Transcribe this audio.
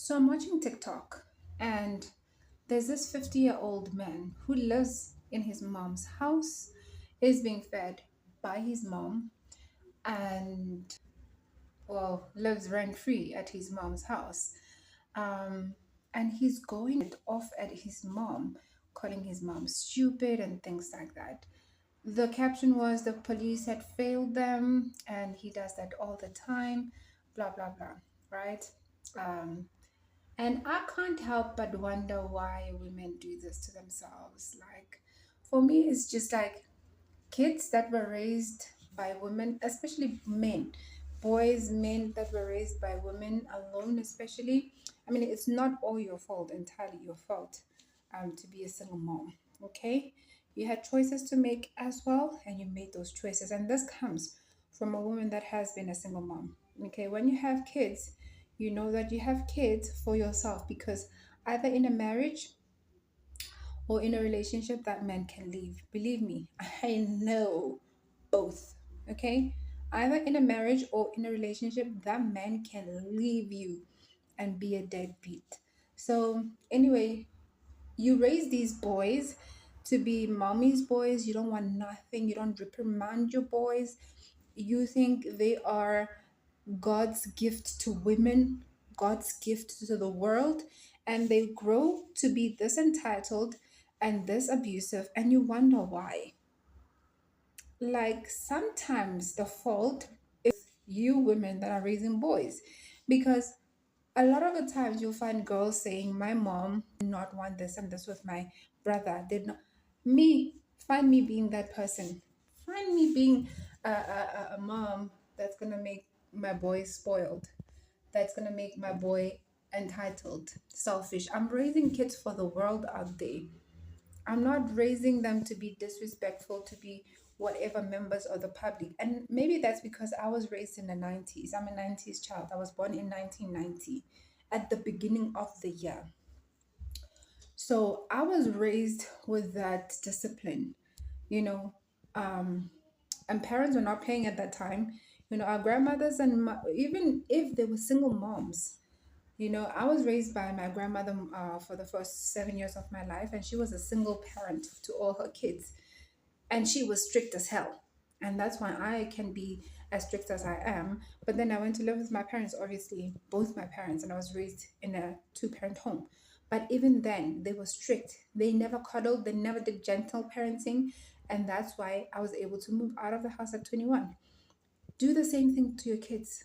So I'm watching TikTok and there's this 50-year-old man who lives in his mom's house, is being fed by his mom, and lives rent free at his mom's house. Um, and he's going it off at his mom, calling his mom stupid and things like that. The caption was the police had failed them, and he does that all the time, blah blah blah, right? Um, and I can't help but wonder why women do this to themselves. Like, for me, it's just like kids that were raised by women, especially men, boys, men that were raised by women alone, especially. I mean, it's not all your fault, entirely your fault, to be a single mom. Okay, you had choices to make as well, and you made those choices, and this comes from a woman that has been a single mom. Okay, when you have kids, you know that you have kids for yourself because either in a marriage or in a relationship that man can leave. Believe me, I know both. Okay? Either in a marriage or in a relationship, that man can leave you and be a deadbeat. So, anyway, you raise these boys to be mommy's boys. You don't want nothing. You don't reprimand your boys. You think they are God's gift to women, God's gift to the world, and they grow to be this entitled and this abusive, and you wonder why. Like sometimes the fault is you women that are raising boys, because a lot of the times you'll find girls saying, "My mom did not want this and this with my brother." Did not me find me being that person. Find me being a mom that's gonna make my boy spoiled. That's gonna make my boy entitled, selfish. I'm raising kids for the world out there. I'm not raising them to be disrespectful, to be whatever members of the public. And maybe that's because I was raised in the 90s. I'm a 90s child. I was born in 1990 at the beginning of the year. So I was raised with that discipline, you know, um, and parents were not paying at that time. Our grandmothers and even if they were single moms, I was raised by my grandmother for the first 7 years of my life, and she was a single parent to all her kids. And she was strict as hell. And that's why I can be as strict as I am. But then I went to live with my parents, obviously, both my parents, and I was raised in a two-parent home. But even then, they were strict. They never cuddled, they never did gentle parenting. And that's why I was able to move out of the house at 21. Do the same thing to your kids.